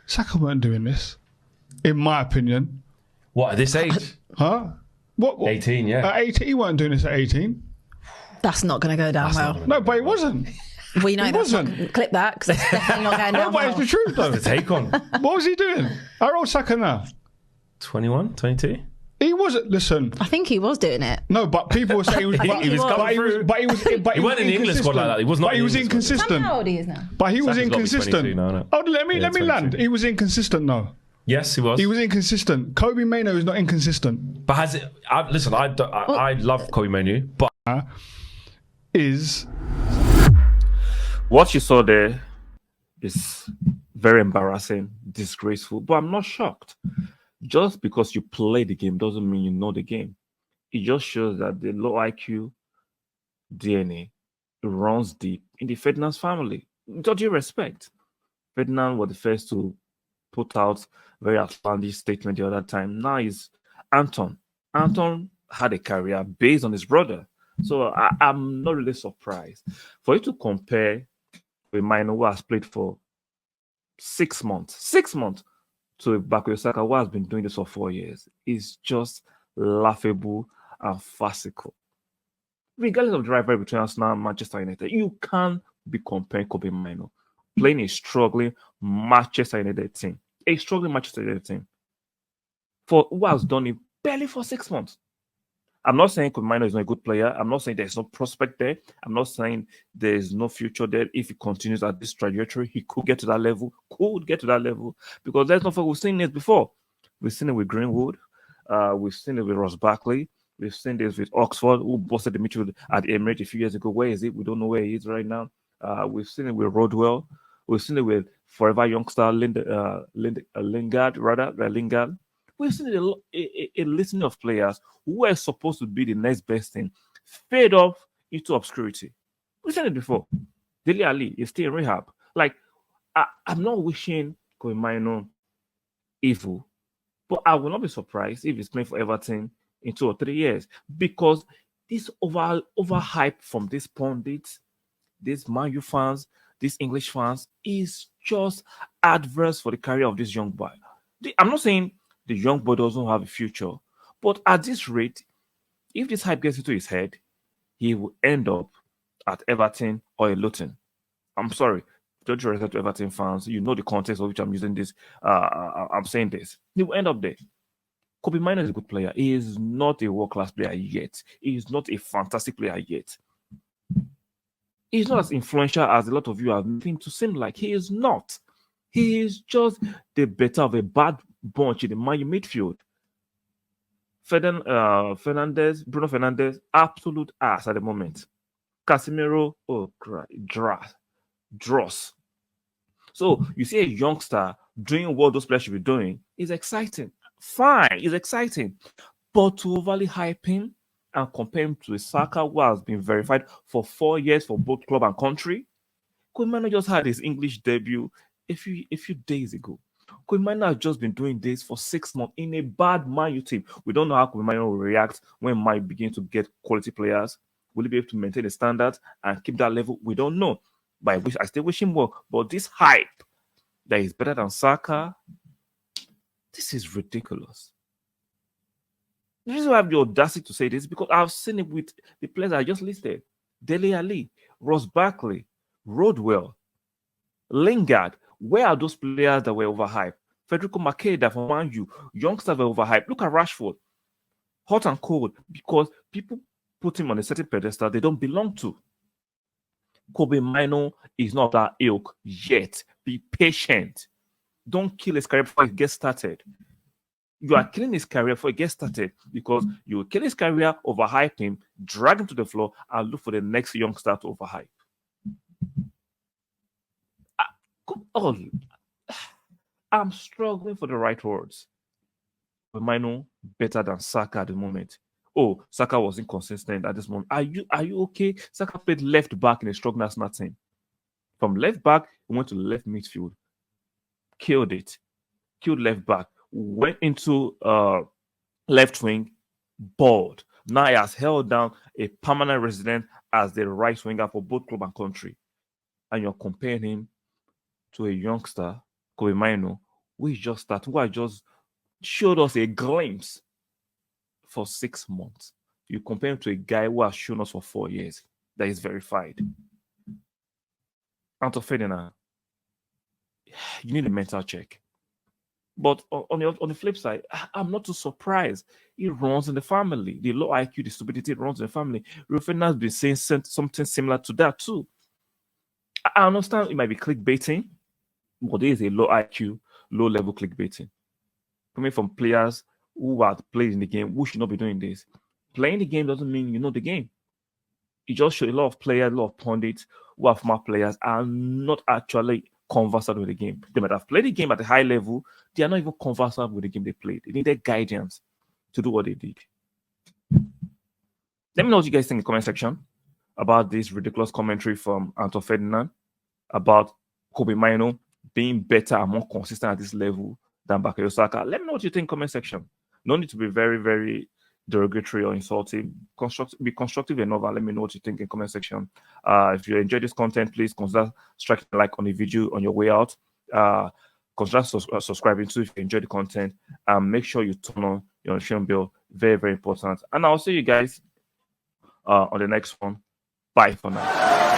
Saka weren't doing this, in my opinion. What, at this age? Huh? What? 18, yeah. At 18, he weren't doing this at 18. That's not going to go down well. No, but it wasn't. We know that's not. Clip that, because it's definitely not going down well. But it's the truth, though. The take on. What was he doing? How old Saka now? 21, 22? He wasn't. Listen. I think he was doing it. No, but people were saying he was. He was coming through. But he weren't in the England squad like that. He was not. But he was inconsistent. How old he is now? But he was Saka's got to be inconsistent. 22 now, Oh, let me land. He was inconsistent, though. Yes, he was. He was inconsistent. Kobe Mainoo is not inconsistent. But has it? Listen, I love Kobe Mainoo, but is what you saw there is very embarrassing, disgraceful. But I'm not shocked. Just because you play the game doesn't mean you know the game. It just shows that the low IQ DNA runs deep in the Ferdinands family. With all due respect, Ferdinand was the first to put out very outlandish statement the other time. Now is Anton. Anton had a career based on his brother. So I'm not really surprised. For you to compare with Mainoo, who has played for 6 months, to Bukayo Saka, who has been doing this for 4 years, is just laughable and farcical. Regardless of the rivalry between Arsenal and Manchester United, you can't be comparing Kobe Mainoo playing a struggling Manchester United team. A struggling Manchester United team. For who has done it barely for 6 months. I'm not saying Kobe Mainoo is not a good player. I'm not saying there's no prospect there. I'm not saying there's no future there. If he continues at this trajectory, he could get to that level. Because there's no fact we've seen this before. We've seen it with Greenwood. We've seen it with Ross Barkley. We've seen this with Oxford, who busted the midfield at Emirates a few years ago. Where is it? We don't know where he is right now. We've seen it with Rodwell. We've seen it with forever youngster Lingard. We've seen a listing of players who were supposed to be the next best thing fade off into obscurity. We've seen it before. Dele Alli is still in rehab. Like, I'm not wishing Kobe Mainoo evil, but I will not be surprised if he's playing for Everton in 2 or 3 years, because this overhype from these pundits, these Man U fans, these English fans is just adverse for the career of this young boy. I'm not saying the young boy doesn't have a future, but at this rate, if this hype gets into his head, he will end up at Everton or Luton. I'm sorry, don't you respect to Everton fans? You know the context of which I'm using this. I'm saying this. He will end up there. Kobe Mainoo is a good player. He is not a world-class player yet. He is not a fantastic player yet. He's not as influential as a lot of you are making to seem like. He is not. He is just the better of a bad bunch in the Man U midfield. Bruno Fernandes, absolute ass at the moment. Casemiro, dross. So you see a youngster doing what those players should be doing is exciting. Fine, it's exciting. But to overly hype him and compare him to a Saka who has been verified for 4 years for both club and country. Kobe Mainoo just had his English debut a few days ago. Kobe Mainoo has just been doing this for 6 months in a bad Man U team. We don't know how Kobe Mainoo will react when Man U begin to get quality players. Will he be able to maintain the standards and keep that level? We don't know. But I still wish him well. But this hype that is better than Saka, this is ridiculous. The reason why I have the audacity to say this is because I've seen it with the players I just listed. Dele Alli, Ross Barkley, Rodwell, Lingard. Where are those players that were overhyped? Federico Makeda from Man U, youngsters were overhyped. Look at Rashford. Hot and cold because people put him on a certain pedestal they don't belong to. Kobe Mainoo is not that ilk yet. Be patient. Don't kill his career before it gets started. You are killing his career before it gets started because you will kill his career, overhype him, drag him to the floor, and look for the next youngster to overhype. I'm struggling for the right words. But Mainoo better than Saka at the moment. Oh, Saka was inconsistent at this moment. Are you okay? Saka played left back in a strong Arsenal team. From left back, he went to left midfield. Killed it. Killed left back. Went into left wing. Balled. Now he has held down a permanent resident as the right winger for both club and country. And you're comparing him to a youngster Kobe Mainoo, who I just showed us a glimpse for 6 months. You compare him to a guy who has shown us for 4 years that is verified. Ferdinands, you need a mental check. But on the flip side, I'm not too surprised. It runs in the family. The low IQ, the stupidity runs in the family. Ferdinands has been saying something similar to that too. I understand it might be clickbaiting, but there is a low IQ, low level clickbaiting coming from players who have played in the game who should not be doing this. Playing the game doesn't mean you know the game. It just shows a lot of players, a lot of pundits who are former players are not actually conversant with the game. They might have played the game at a high level. They are not even conversant with the game they played. They needed guidance to do what they did. Let me know what you guys think in the comment section about this ridiculous commentary from Ferdinands about Kobe Mainoo being better and more consistent at this level than Saka. Let me know what you think in the comment section. No need to be very, very derogatory or insulting. Be constructive enough and let me know what you think in the comment section. If you enjoyed this content, please consider striking a like on the video on your way out. Consider subscribing too if you enjoy the content. Make sure you turn on your notification bell. Very, very important. And I'll see you guys on the next one. Bye for now.